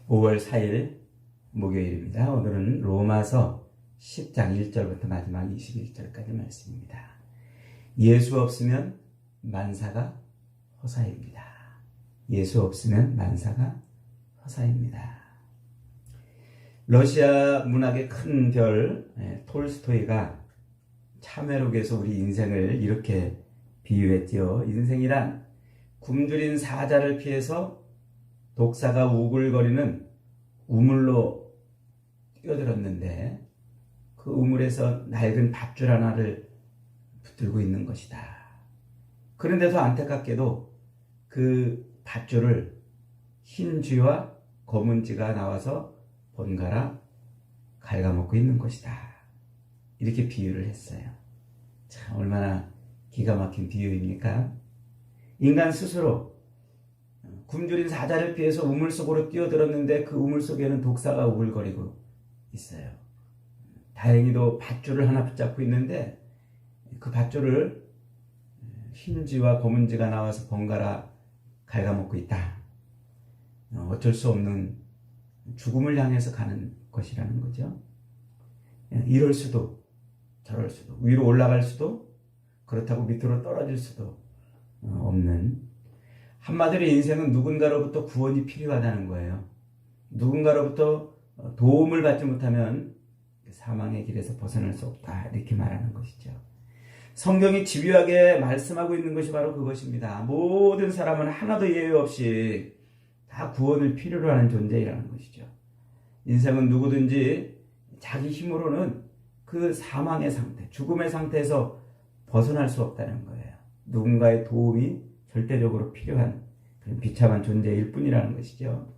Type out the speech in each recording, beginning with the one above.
5월 4일 목요일입니다. 오늘은 로마서 10장 1절부터 마지막 21절까지 말씀입니다. 예수 없으면 만사가 허사입니다. 예수 없으면 만사가 허사입니다. 러시아 문학의 큰 별 톨스토이가 참회록에서 우리 인생을 이렇게 비유했지요. 인생이란 굶주린 사자를 피해서 독사가 우글거리는 우물로 뛰어들었는데 그 우물에서 낡은 밧줄 하나를 붙들고 있는 것이다. 그런데도 안타깝게도 그 밧줄을 흰 쥐와 검은 쥐가 나와서 번갈아 갉아먹고 있는 것이다. 이렇게 비유를 했어요. 참 얼마나 기가 막힌 비유입니까? 인간 스스로 굶주린 사자를 피해서 우물 속으로 뛰어들었는데 그 우물 속에는 독사가 우글거리고 있어요. 다행히도 밧줄을 하나 붙잡고 있는데 그 밧줄을 흰 쥐와 검은 쥐가 나와서 번갈아 갉아먹고 있다. 어쩔 수 없는 죽음을 향해서 가는 것이라는 거죠. 이럴 수도 저럴 수도 위로 올라갈 수도 그렇다고 밑으로 떨어질 수도 없는, 한마디로 인생은 누군가로부터 구원이 필요하다는 거예요. 누군가로부터 도움을 받지 못하면 사망의 길에서 벗어날 수 없다, 이렇게 말하는 것이죠. 성경이 집요하게 말씀하고 있는 것이 바로 그것입니다. 모든 사람은 하나도 예외 없이 다 구원을 필요로 하는 존재이라는 것이죠. 인생은 누구든지 자기 힘으로는 그 사망의 상태, 죽음의 상태에서 벗어날 수 없다는 거예요. 누군가의 도움이 절대적으로 필요한 그런 비참한 존재일 뿐이라는 것이죠.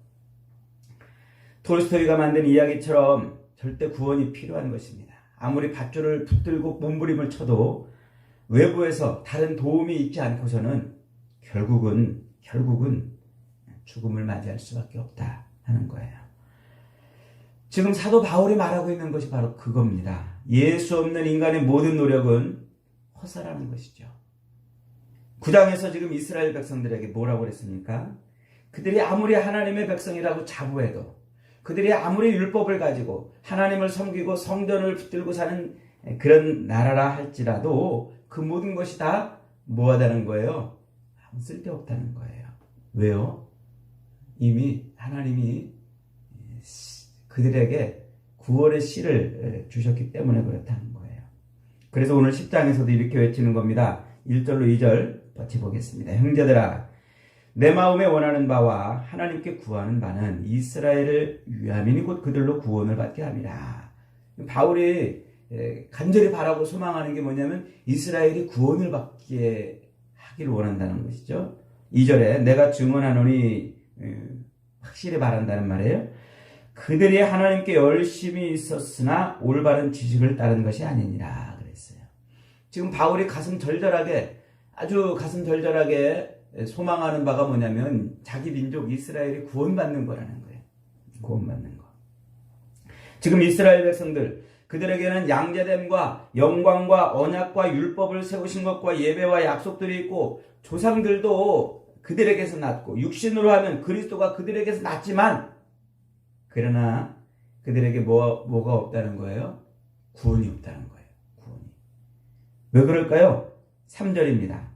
톨스토이가 만든 이야기처럼 절대 구원이 필요한 것입니다. 아무리 밧줄을 붙들고 몸부림을 쳐도 외부에서 다른 도움이 있지 않고서는 결국은 죽음을 맞이할 수밖에 없다 하는 거예요. 지금 사도 바울이 말하고 있는 것이 바로 그겁니다. 예수 없는 인간의 모든 노력은 허사라는 것이죠. 9장에서 지금 이스라엘 백성들에게 뭐라고 그랬습니까? 그들이 아무리 하나님의 백성이라고 자부해도, 그들이 아무리 율법을 가지고 하나님을 섬기고 성전을 붙들고 사는 그런 나라라 할지라도 그 모든 것이 다 뭐하다는 거예요? 아무 쓸데없다는 거예요. 왜요? 이미 하나님이 그들에게 구원의 씨를 주셨기 때문에 그렇다는 거예요. 그래서 오늘 10장에서도 이렇게 외치는 겁니다. 1절로 2절 같이 보겠습니다. 형제들아, 내 마음에 원하는 바와 하나님께 구하는 바는 이스라엘을 위함이니 곧 그들로 구원을 받게 함이라. 바울이 간절히 바라고 소망하는 게 뭐냐면 이스라엘이 구원을 받게 하기를 원한다는 것이죠. 2절에 내가 증언하노니, 확실히 바란다는 말이에요. 그들이 하나님께 열심히 있었으나 올바른 지식을 따른 것이 아니니라 그랬어요. 지금 바울이 아주 가슴 절절하게 소망하는 바가 뭐냐면 자기 민족 이스라엘이 구원받는 거라는 거예요. 구원받는 거. 지금 이스라엘 백성들, 그들에게는 양제됨과 영광과 언약과 율법을 세우신 것과 예배와 약속들이 있고 조상들도 그들에게서 났고 육신으로 하면 그리스도가 그들에게서 났지만, 그러나 그들에게 뭐가 없다는 거예요? 구원이 없다는 거예요. 구원이. 왜 그럴까요? 3절입니다.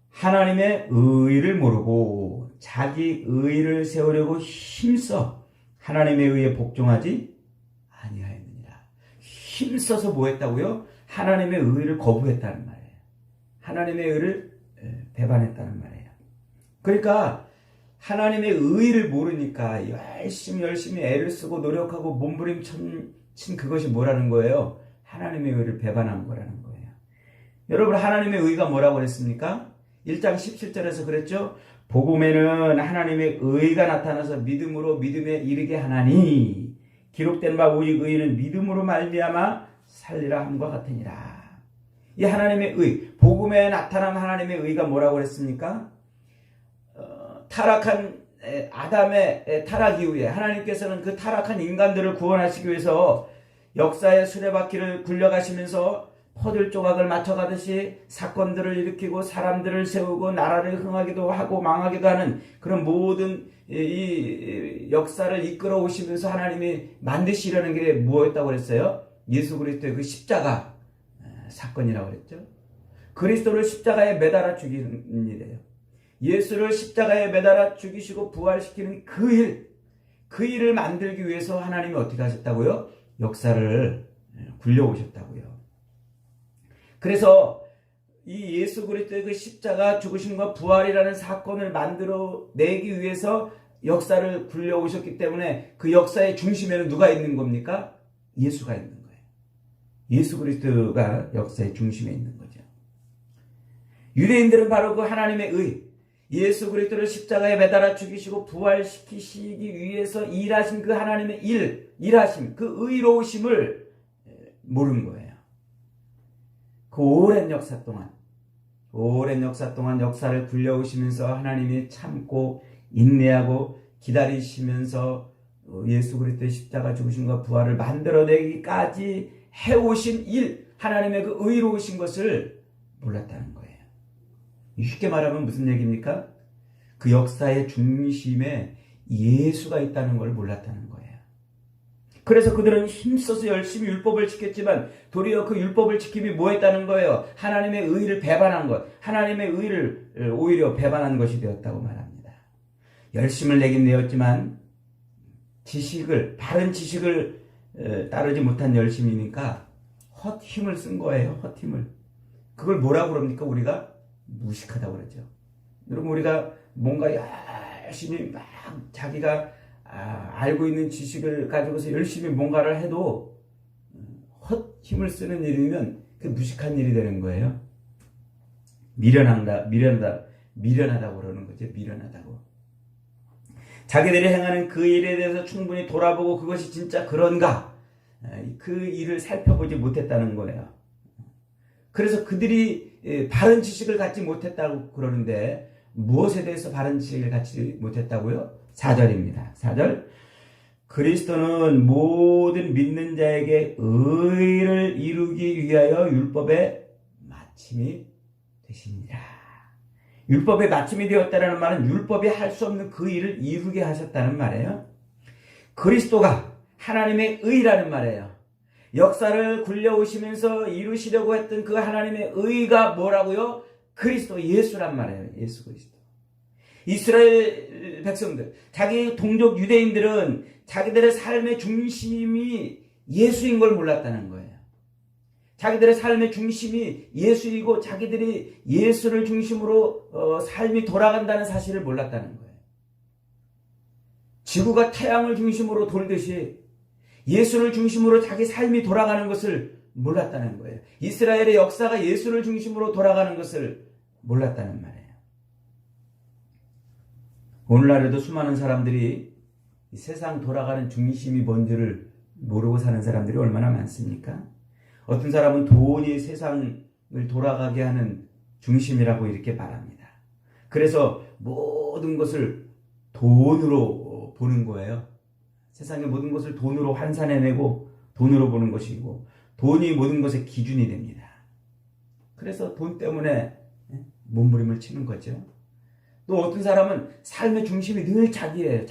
하나님의 의를 모르고 자기 의를 세우려고 힘써 하나님의 의에 복종하지 아니하였느니라. 힘써서 뭐 했다고요? 하나님의 의를 거부했다는 말이에요. 하나님의 의를 배반했다는 말이에요. 그러니까 하나님의 의를 모르니까 열심히 애를 쓰고 노력하고 몸부림친 그것이 뭐라는 거예요? 하나님의 의를 배반한 거라는 거예요. 여러분, 하나님의 의가 뭐라고 그랬습니까? 1장 17절에서 그랬죠? 복음에는 하나님의 의가 나타나서 믿음으로 믿음에 이르게 하나니 기록된 바 오직 의는 믿음으로 말미암아 살리라 함과 같으니라. 이 하나님의 의, 복음에 나타난 하나님의 의가 뭐라고 그랬습니까? 타락한 아담의 타락 이후에 하나님께서는 그 타락한 인간들을 구원하시기 위해서 역사의 수레바퀴를 굴려가시면서 퍼즐 조각을 맞춰가듯이 사건들을 일으키고 사람들을 세우고 나라를 흥하기도 하고 망하기도 하는 그런 모든 이 역사를 이끌어 오시면서 하나님이 만드시려는 게 무엇이었다고 그랬어요? 예수 그리스도의 그 십자가 사건이라고 그랬죠. 그리스도를 십자가에 매달아 죽이는 일이에요. 예수를 십자가에 매달아 죽이시고 부활시키는 그 일을 만들기 위해서 하나님이 어떻게 하셨다고요? 역사를 굴려오셨다고요. 그래서 이 예수 그리스도의 그 십자가 죽으심과 부활이라는 사건을 만들어내기 위해서 역사를 굴려오셨기 때문에 그 역사의 중심에는 누가 있는 겁니까? 예수가 있는 거예요. 예수 그리스도가 역사의 중심에 있는 거죠. 유대인들은 바로 그 하나님의 의, 예수 그리스도를 십자가에 매달아 죽이시고 부활시키시기 위해서 일하신 그 하나님의 일하심, 그 의로우심을 모르는 거예요. 그 오랜 역사 동안 역사를 굴려오시면서 하나님이 참고 인내하고 기다리시면서 예수 그리스도의 십자가 죽으심과 부활을 만들어내기까지 해오신 일, 하나님의 그 의로우신 것을 몰랐다는 거예요. 쉽게 말하면 무슨 얘기입니까? 그 역사의 중심에 예수가 있다는 걸 몰랐다는 거예요. 그래서 그들은 힘써서 열심히 율법을 지켰지만 도리어 그 율법을 지킴이 뭐했다는 거예요? 하나님의 의를 배반한 것, 하나님의 의를 오히려 배반한 것이 되었다고 말합니다. 열심을 내긴 내었지만 바른 지식을 따르지 못한 열심이니까 헛힘을 쓴 거예요. 헛힘을. 그걸 뭐라고 그럽니까? 우리가 무식하다고 그러죠. 여러분, 우리가 뭔가 열심히 막 자기가 알고 있는 지식을 가지고서 열심히 뭔가를 해도 헛힘을 쓰는 일이면 그 무식한 일이 되는 거예요. 미련하다고 그러는 거죠. 미련하다고. 자기들이 행하는 그 일에 대해서 충분히 돌아보고 그것이 진짜 그런가, 그 일을 살펴보지 못했다는 거예요. 그래서 그들이 바른 지식을 갖지 못했다고 그러는데 무엇에 대해서 바른 지식을 갖지 못했다고요? 4절입니다. 4절. 그리스도는 모든 믿는 자에게 의를 이루기 위하여 율법의 마침이 되십니다. 율법의 마침이 되었다는 말은 율법이 할 수 없는 그 일을 이루게 하셨다는 말이에요. 그리스도가 하나님의 의라는 말이에요. 역사를 굴려오시면서 이루시려고 했던 그 하나님의 의가 뭐라고요? 그리스도 예수란 말이에요. 예수 그리스도. 이스라엘 백성들, 자기 동족 유대인들은 자기들의 삶의 중심이 예수인 걸 몰랐다는 거예요. 자기들의 삶의 중심이 예수이고 자기들이 예수를 중심으로 삶이 돌아간다는 사실을 몰랐다는 거예요. 지구가 태양을 중심으로 돌듯이 예수를 중심으로 자기 삶이 돌아가는 것을 몰랐다는 거예요. 이스라엘의 역사가 예수를 중심으로 돌아가는 것을 몰랐다는 말이에요. 오늘날에도 수많은 사람들이 세상 돌아가는 중심이 뭔지를 모르고 사는 사람들이 얼마나 많습니까? 어떤 사람은 돈이 세상을 돌아가게 하는 중심이라고 이렇게 말합니다. 그래서 모든 것을 돈으로 보는 거예요. 세상의 모든 것을 돈으로 환산해내고 돈으로 보는 것이고 돈이 모든 것의 기준이 됩니다. 그래서 돈 때문에 몸부림을 치는 거죠. 또 어떤 사람은 삶의 중심이 늘 자기예요.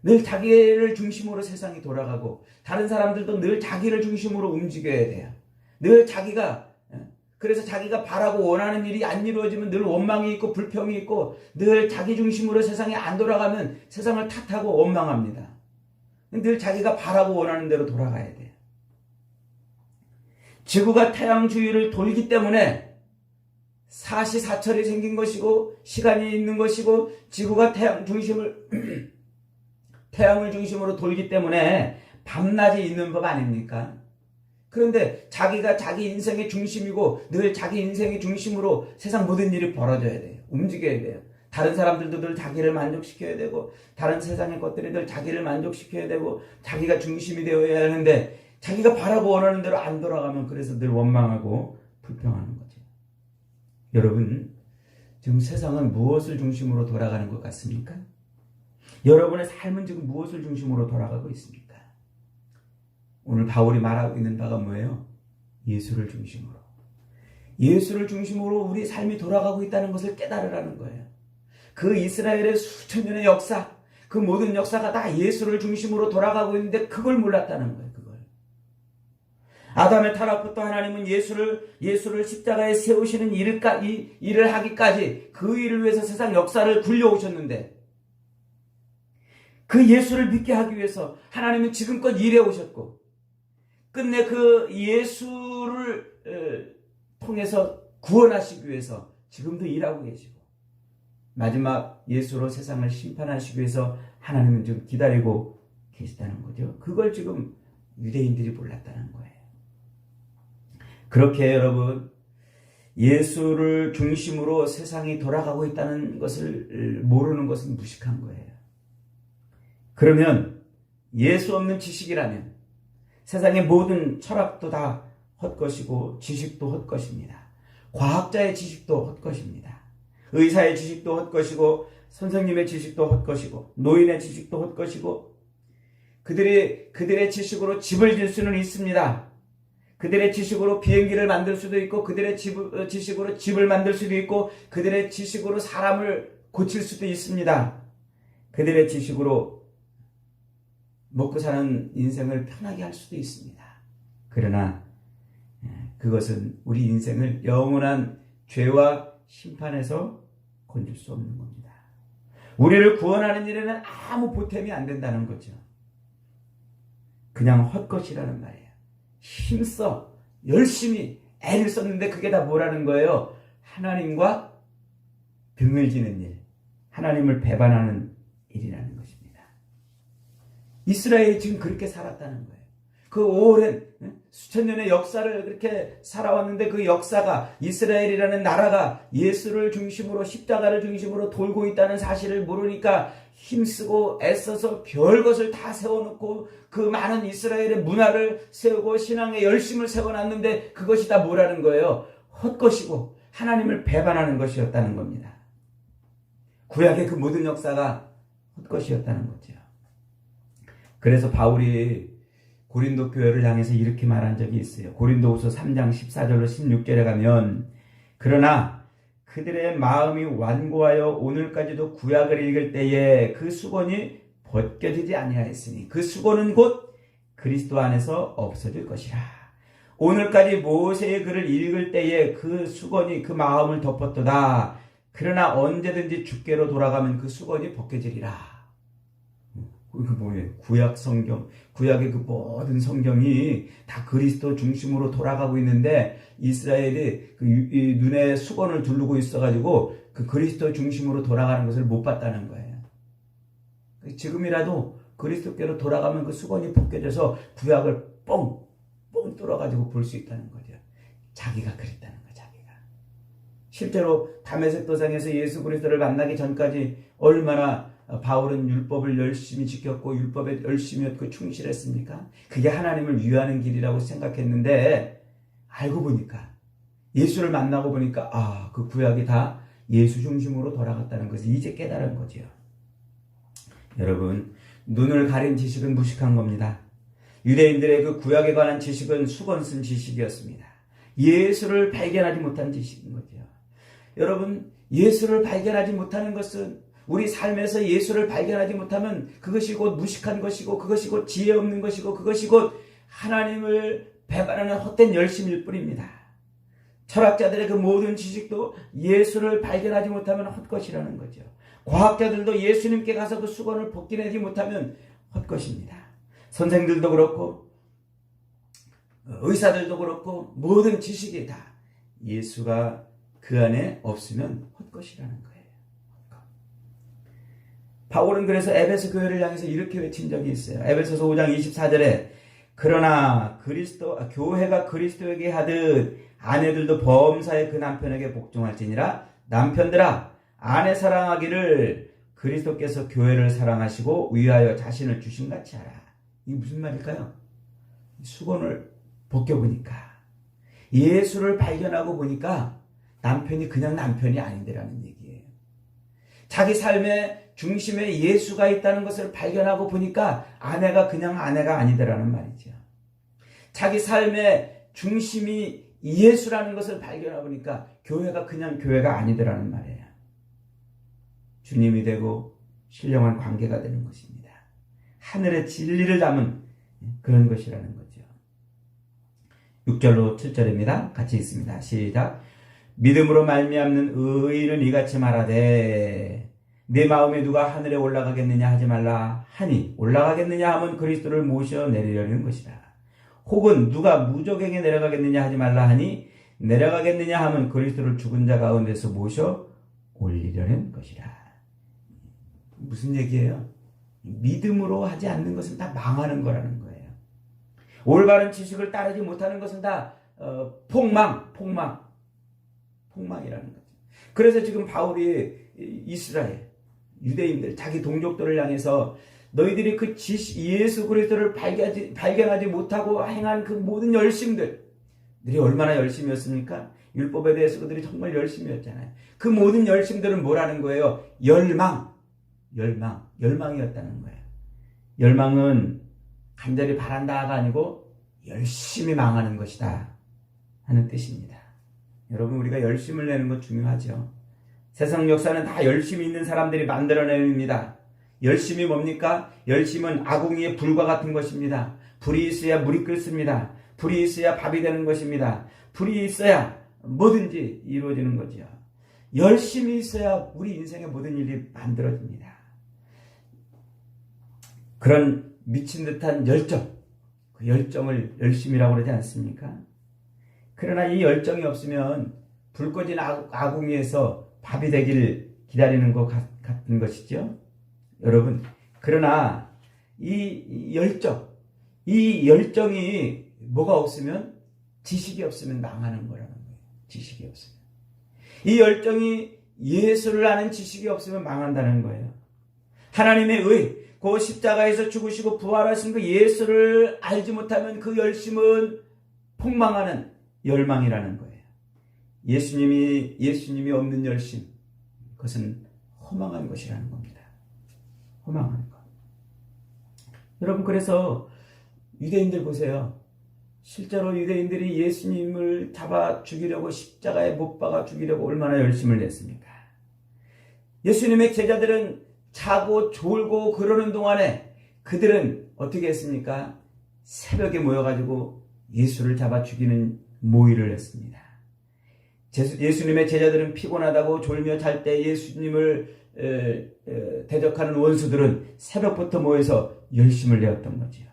늘 자기를 중심으로 세상이 돌아가고 다른 사람들도 늘 자기를 중심으로 움직여야 돼요. 늘 그래서 자기가 바라고 원하는 일이 안 이루어지면 늘 원망이 있고 불평이 있고 늘 자기 중심으로 세상이 안 돌아가면 세상을 탓하고 원망합니다. 늘 자기가 바라고 원하는 대로 돌아가야 돼요. 지구가 태양 주위를 돌기 때문에 사시사철이 생긴 것이고 시간이 있는 것이고 지구가 태양을 중심으로 돌기 때문에 밤낮이 있는 법 아닙니까? 그런데 자기가 자기 인생의 중심이고 늘 자기 인생의 중심으로 세상 모든 일이 벌어져야 돼요. 움직여야 돼요. 다른 사람들도 늘 자기를 만족시켜야 되고 다른 세상의 것들이 늘 자기를 만족시켜야 되고 자기가 중심이 되어야 하는데 자기가 바라고 원하는 대로 안 돌아가면 그래서 늘 원망하고 불평하는 거죠. 여러분, 지금 세상은 무엇을 중심으로 돌아가는 것 같습니까? 여러분의 삶은 지금 무엇을 중심으로 돌아가고 있습니까? 오늘 바울이 말하고 있는 바가 뭐예요? 예수를 중심으로. 예수를 중심으로 우리 삶이 돌아가고 있다는 것을 깨달으라는 거예요. 그 이스라엘의 수천 년의 역사, 그 모든 역사가 다 예수를 중심으로 돌아가고 있는데 그걸 몰랐다는 거예요. 그걸. 아담의 타락부터 하나님은 예수를 십자가에 세우시는 일을 하기까지 그 일을 위해서 세상 역사를 굴려오셨는데 그 예수를 믿게 하기 위해서 하나님은 지금껏 일해 오셨고 끝내 그 예수를 통해서 구원하시기 위해서 지금도 일하고 계시고 마지막 예수로 세상을 심판하시기 위해서 하나님은 좀 기다리고 계시다는 거죠. 그걸 지금 유대인들이 몰랐다는 거예요. 그렇게 여러분 예수를 중심으로 세상이 돌아가고 있다는 것을 모르는 것은 무식한 거예요. 그러면 예수 없는 지식이라면 세상의 모든 철학도 다 헛것이고 지식도 헛것입니다. 과학자의 지식도 헛것입니다. 의사의 지식도 헛것이고 선생님의 지식도 헛것이고 노인의 지식도 헛것이고 그들의 지식으로 집을 질 수는 있습니다. 그들의 지식으로 비행기를 만들 수도 있고 그들의 지식으로 집을 만들 수도 있고 그들의 지식으로 사람을 고칠 수도 있습니다. 그들의 지식으로 먹고 사는 인생을 편하게 할 수도 있습니다. 그러나 그것은 우리 인생을 영원한 죄와 심판에서 건질 수 없는 겁니다. 우리를 구원하는 일에는 아무 보탬이 안 된다는 거죠. 그냥 헛것이라는 말이에요. 힘써 열심히 애를 썼는데 그게 다 뭐라는 거예요? 하나님과 등을 지는 일, 하나님을 배반하는 일이라는 것입니다. 이스라엘이 지금 그렇게 살았다는 거예요. 그 오랜 수천 년의 역사를 그렇게 살아왔는데 그 역사가 이스라엘이라는 나라가 예수를 중심으로 십자가를 중심으로 돌고 있다는 사실을 모르니까 힘쓰고 애써서 별것을 다 세워놓고 그 많은 이스라엘의 문화를 세우고 신앙의 열심을 세워놨는데 그것이 다 뭐라는 거예요? 헛것이고 하나님을 배반하는 것이었다는 겁니다. 구약의 그 모든 역사가 헛것이었다는 거죠. 그래서 바울이 고린도 교회를 향해서 이렇게 말한 적이 있어요. 고린도후서 3장 14절로 16절에 가면 그러나 그들의 마음이 완고하여 오늘까지도 구약을 읽을 때에 그 수건이 벗겨지지 아니하였으니 그 수건은 곧 그리스도 안에서 없어질 것이라. 오늘까지 모세의 글을 읽을 때에 그 수건이 그 마음을 덮었도다. 그러나 언제든지 주께로 돌아가면 그 수건이 벗겨지리라. 그 뭐예요? 구약 성경, 구약의 그 모든 성경이 다 그리스도 중심으로 돌아가고 있는데 이스라엘이 그 눈에 수건을 두르고 있어가지고 그 그리스도 중심으로 돌아가는 것을 못 봤다는 거예요. 지금이라도 그리스도께로 돌아가면 그 수건이 벗겨져서 구약을 뻥 뚫어가지고 볼 수 있다는 거죠. 자기가 그랬다는 거예요. 자기가. 실제로 다메섹 도상에서 예수 그리스도를 만나기 전까지 얼마나 바울은 율법을 열심히 지켰고 율법에 열심히 충실했습니까? 그게 하나님을 위하는 길이라고 생각했는데 알고 보니까 예수를 만나고 보니까 그 구약이 다 예수 중심으로 돌아갔다는 것을 이제 깨달은 거죠. 여러분 눈을 가린 지식은 무식한 겁니다. 유대인들의 그 구약에 관한 지식은 수건 쓴 지식이었습니다. 예수를 발견하지 못한 지식인 거죠. 여러분 예수를 발견하지 못하는 것은 우리 삶에서 예수를 발견하지 못하면 그것이 곧 무식한 것이고 그것이 곧 지혜 없는 것이고 그것이 곧 하나님을 배반하는 헛된 열심일 뿐입니다. 철학자들의 그 모든 지식도 예수를 발견하지 못하면 헛것이라는 거죠. 과학자들도 예수님께 가서 그 수건을 벗겨내지 못하면 헛것입니다. 선생들도 그렇고 의사들도 그렇고 모든 지식이 다 예수가 그 안에 없으면 헛것이라는 거예요. 바울은 그래서 에베소 교회를 향해서 이렇게 외친 적이 있어요. 에베소서 5장 24절에 그러나 교회가 그리스도에게 하듯 아내들도 범사에 그 남편에게 복종할지니라. 남편들아 아내 사랑하기를 그리스도께서 교회를 사랑하시고 위하여 자신을 주심같이 하라. 이게 무슨 말일까요? 수건을 벗겨보니까 예수를 발견하고 보니까 남편이 그냥 남편이 아닌데라는 얘기예요. 자기 삶의 중심에 예수가 있다는 것을 발견하고 보니까 아내가 그냥 아내가 아니더라는 말이죠. 자기 삶의 중심이 예수라는 것을 발견하고 보니까 교회가 그냥 교회가 아니더라는 말이에요. 주님이 되고 신령한 관계가 되는 것입니다. 하늘의 진리를 담은 그런 것이라는 거죠. 6절로 7절입니다. 같이 읽습니다. 시작. 믿음으로 말미암는 의인은 이같이 말하되 내 마음에 누가 하늘에 올라가겠느냐 하지 말라 하니 올라가겠느냐 하면 그리스도를 모셔 내리려는 것이라. 혹은 누가 무적에게 내려가겠느냐 하지 말라 하니 내려가겠느냐 하면 그리스도를 죽은 자 가운데서 모셔 올리려는 것이라. 무슨 얘기예요? 믿음으로 하지 않는 것은 다 망하는 거라는 거예요. 올바른 지식을 따르지 못하는 것은 다 폭망이라는 거죠. 그래서 지금 바울이 이스라엘 유대인들 자기 동족들을 향해서 너희들이 그 예수 그리스도를 발견하지 못하고 행한 그 모든 열심들이 얼마나 열심이었습니까? 율법에 대해서 그들이 정말 열심이었잖아요. 그 모든 열심들은 뭐라는 거예요? 열망이었다는 거예요. 열망은 간절히 바란다가 아니고 열심히 망하는 것이다 하는 뜻입니다. 여러분, 우리가 열심을 내는 것 중요하죠. 세상 역사는 다 열심히 있는 사람들이 만들어냅니다. 열심이 뭡니까? 열심은 아궁이의 불과 같은 것입니다. 불이 있어야 물이 끓습니다. 불이 있어야 밥이 되는 것입니다. 불이 있어야 뭐든지 이루어지는 거죠. 열심이 있어야 우리 인생의 모든 일이 만들어집니다. 그런 미친 듯한 열정, 그 열정을 열심이라고 그러지 않습니까? 그러나 이 열정이 없으면 불 꺼진 아궁이에서 밥이 되기를 기다리는 것 같은 것이죠. 여러분, 그러나 이 열정이 뭐가 없으면 지식이 없으면 망하는 거라는 거예요. 지식이 없으면. 이 열정이 예수를 아는 지식이 없으면 망한다는 거예요. 하나님의 그 십자가에서 죽으시고 부활하신 그 예수를 알지 못하면 그 열심은 폭망하는 열망이라는 거예요. 예수님이 없는 열심, 그것은 허망한 것이라는 겁니다. 허망한 것. 여러분, 그래서 유대인들 보세요. 실제로 유대인들이 예수님을 잡아 죽이려고 십자가에 못 박아 죽이려고 얼마나 열심을 냈습니까? 예수님의 제자들은 자고 졸고 그러는 동안에 그들은 어떻게 했습니까? 새벽에 모여가지고 예수를 잡아 죽이는 모의를 했습니다. 예수님의 제자들은 피곤하다고 졸며 잘 때 예수님을 대적하는 원수들은 새벽부터 모여서 열심을 내었던 거지요.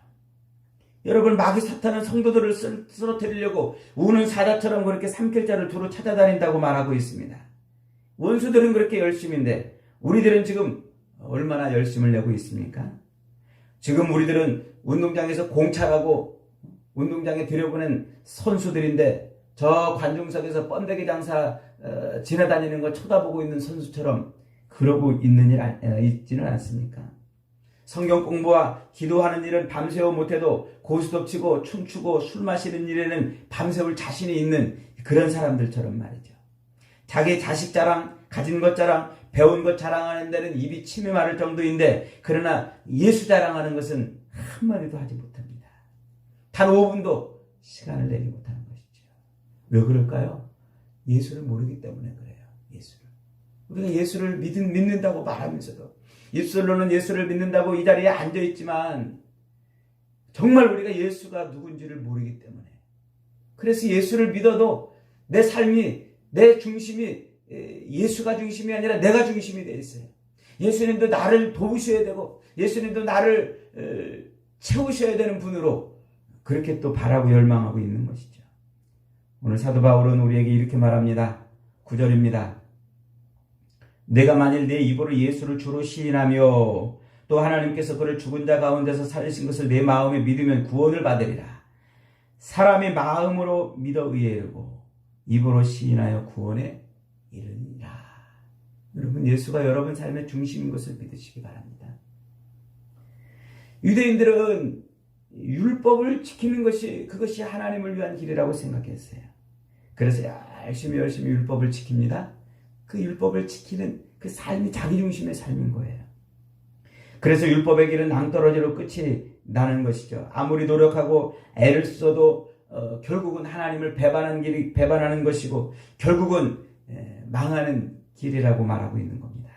여러분, 마귀 사탄은 성도들을 쓰러뜨리려고 우는 사자처럼 그렇게 삼킬자를 두루 찾아다닌다고 말하고 있습니다. 원수들은 그렇게 열심인데 우리들은 지금 얼마나 열심을 내고 있습니까? 지금 우리들은 운동장에서 공차라고 운동장에 들여보낸 선수들인데 저 관중석에서 번데기 장사 지나다니는 거 쳐다보고 있는 선수처럼 그러고 있지는 않습니까? 성경 공부와 기도하는 일은 밤새워 못해도 고스톱치고 춤추고 술 마시는 일에는 밤새울 자신이 있는 그런 사람들처럼 말이죠. 자기 자식 자랑, 가진 것 자랑, 배운 것 자랑하는 데는 입이 침이 마를 정도인데 그러나 예수 자랑하는 것은 한마디도 하지 못합니다. 단 5분도 시간을 내지 못하는 것이죠. 왜 그럴까요? 예수를 모르기 때문에 그래요. 예수를. 우리가 예수를 믿는다고 말하면서도 입술로는 예수를 믿는다고 이 자리에 앉아있지만 정말 우리가 예수가 누군지를 모르기 때문에 그래서 예수를 믿어도 내 삶이 내 중심이 예수가 중심이 아니라 내가 중심이 되어 있어요. 예수님도 나를 도우셔야 되고 예수님도 나를 채우셔야 되는 분으로 그렇게 또 바라고 열망하고 있는 것이죠. 오늘 사도 바울은 우리에게 이렇게 말합니다. 9절입니다. 내가 만일 내 입으로 예수를 주로 시인하며 또 하나님께서 그를 죽은 자 가운데서 살리신 것을 내 마음에 믿으면 구원을 받으리라. 사람의 마음으로 믿어 의뢰하고 입으로 시인하여 구원에 이르니라. 여러분, 예수가 여러분 삶의 중심인 것을 믿으시기 바랍니다. 유대인들은 율법을 지키는 그것이 하나님을 위한 길이라고 생각했어요. 그래서 열심히 율법을 지킵니다. 그 율법을 지키는 그 삶이 자기 중심의 삶인 거예요. 그래서 율법의 길은 낭떠러지로 끝이 나는 것이죠. 아무리 노력하고 애를 써도 결국은 하나님을 배반하는 것이고 결국은 망하는 길이라고 말하고 있는 겁니다.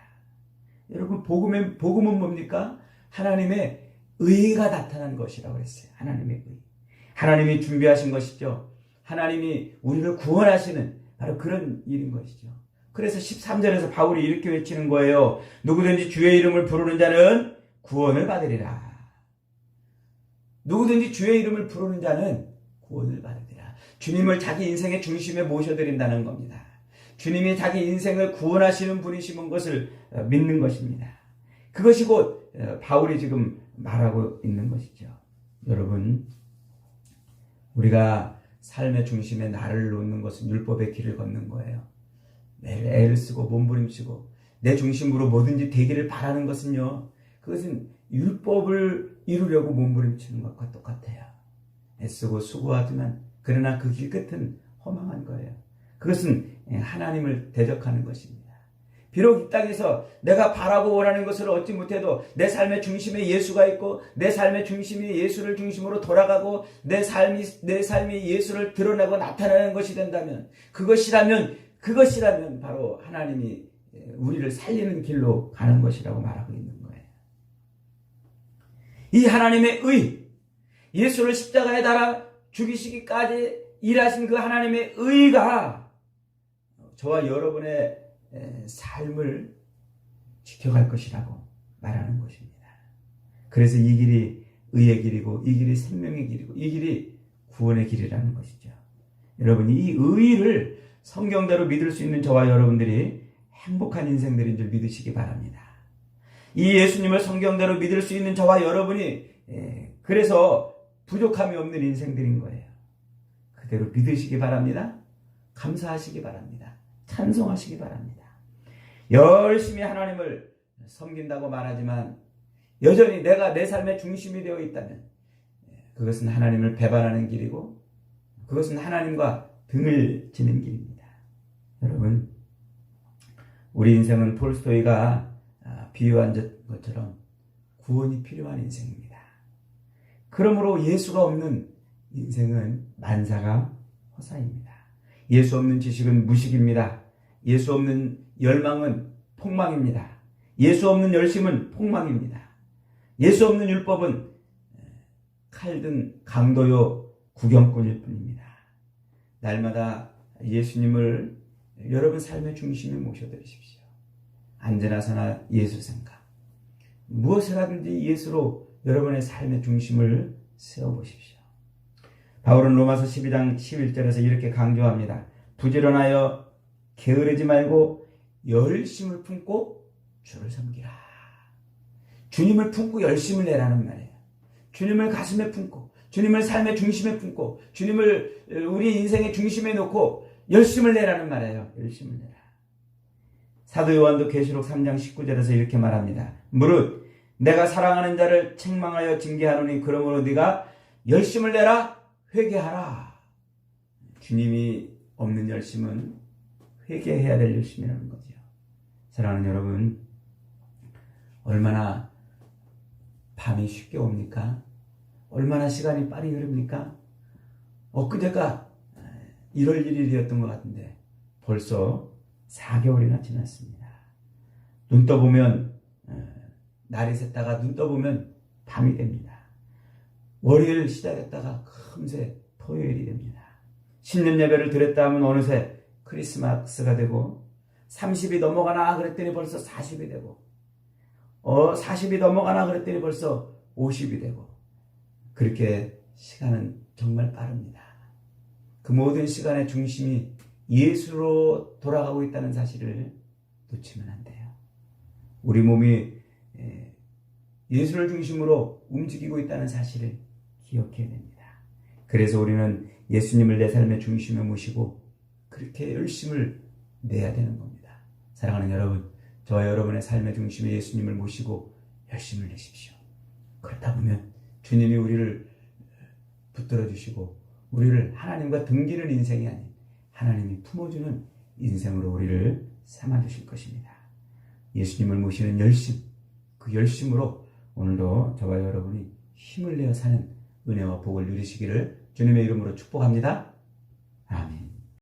여러분, 복음은 뭡니까? 하나님의 의가 나타난 것이라고 했어요. 하나님의 의. 하나님이 준비하신 것이죠. 하나님이 우리를 구원하시는 바로 그런 일인 것이죠. 그래서 13절에서 바울이 이렇게 외치는 거예요. 누구든지 주의 이름을 부르는 자는 구원을 받으리라. 누구든지 주의 이름을 부르는 자는 구원을 받으리라. 주님을 자기 인생의 중심에 모셔드린다는 겁니다. 주님이 자기 인생을 구원하시는 분이신 것을 믿는 것입니다. 그것이 곧 바울이 지금 말하고 있는 것이죠. 여러분, 우리가 삶의 중심에 나를 놓는 것은 율법의 길을 걷는 거예요. 매일 애를 쓰고 몸부림치고 내 중심으로 뭐든지 되기를 바라는 것은요, 그것은 율법을 이루려고 몸부림치는 것과 똑같아요. 애쓰고 수고하지만 그러나 그 길 끝은 허망한 거예요. 그것은 하나님을 대적하는 것입니다. 비록 이 땅에서 내가 바라고 원하는 것을 얻지 못해도 내 삶의 중심에 예수가 있고 내 삶의 중심이 예수를 중심으로 돌아가고 내 삶이 예수를 드러내고 나타내는 것이 된다면 그것이라면 바로 하나님이 우리를 살리는 길로 가는 것이라고 말하고 있는 거예요. 이 하나님의 의, 예수를 십자가에 달아 죽이시기까지 일하신 그 하나님의 의가 저와 여러분의 삶을 지켜갈 것이라고 말하는 것입니다. 그래서 이 길이 의의 길이고 이 길이 생명의 길이고 이 길이 구원의 길이라는 것이죠. 여러분, 이 의를 성경대로 믿을 수 있는 저와 여러분들이 행복한 인생들인 줄 믿으시기 바랍니다. 이 예수님을 성경대로 믿을 수 있는 저와 여러분이 그래서 부족함이 없는 인생들인 거예요. 그대로 믿으시기 바랍니다. 감사하시기 바랍니다. 찬송하시기 바랍니다. 열심히 하나님을 섬긴다고 말하지만 여전히 내가 내 삶의 중심이 되어 있다면 그것은 하나님을 배반하는 길이고 그것은 하나님과 등을 지는 길입니다. 여러분, 우리 인생은 톨스토이가 비유한 것처럼 구원이 필요한 인생입니다. 그러므로 예수가 없는 인생은 만사가 허사입니다. 예수 없는 지식은 무식입니다. 예수 없는 열망은 폭망입니다. 예수 없는 열심은 폭망입니다. 예수 없는 율법은 칼든 강도요 구경꾼일 뿐입니다. 날마다 예수님을 여러분 삶의 중심에 모셔드리십시오. 안전하사나 예수 생각. 무엇을 하든지 예수로 여러분의 삶의 중심을 세워보십시오. 바울은 로마서 12장 11절에서 이렇게 강조합니다. 부지런하여 게으르지 말고 열심을 품고 주를 섬기라. 주님을 품고 열심을 내라는 말이에요. 주님을 가슴에 품고 주님을 삶의 중심에 품고 주님을 우리 인생의 중심에 놓고 열심을 내라는 말이에요. 열심을 내라. 사도 요한도 계시록 3장 19절에서 이렇게 말합니다. 무릇 내가 사랑하는 자를 책망하여 징계하노니 그러므로 네가 열심을 내라. 회개하라. 주님이 없는 열심은 회개해야 될 열심이라는 거죠. 사랑하는 여러분, 얼마나 밤이 쉽게 옵니까? 얼마나 시간이 빨리 흐릅니까? 엊그제가 1월 1일이었던 것 같은데 벌써 4개월이나 지났습니다. 눈 떠보면 날이 샜다가 눈 떠보면 밤이 됩니다. 월요일 시작했다가 금세 토요일이 됩니다. 신년 예배를 드렸다 하면 어느새 크리스마스가 되고 30이 넘어가나 그랬더니 벌써 40이 되고 40이 넘어가나 그랬더니 벌써 50이 되고 그렇게 시간은 정말 빠릅니다. 그 모든 시간의 중심이 예수로 돌아가고 있다는 사실을 놓치면 안 돼요. 우리 몸이 예수를 중심으로 움직이고 있다는 사실을 기억해야 됩니다. 그래서 우리는 예수님을 내 삶의 중심에 모시고 그렇게 열심을 내야 되는 겁니다. 사랑하는 여러분, 저와 여러분의 삶의 중심에 예수님을 모시고 열심을 내십시오. 그렇다 보면 주님이 우리를 붙들어 주시고 우리를 하나님과 등기는 인생이 아닌 하나님이 품어주는 인생으로 우리를 삼아주실 것입니다. 예수님을 모시는 열심, 그 열심으로 오늘도 저와 여러분이 힘을 내어 사는 은혜와 복을 누리시기를 주님의 이름으로 축복합니다.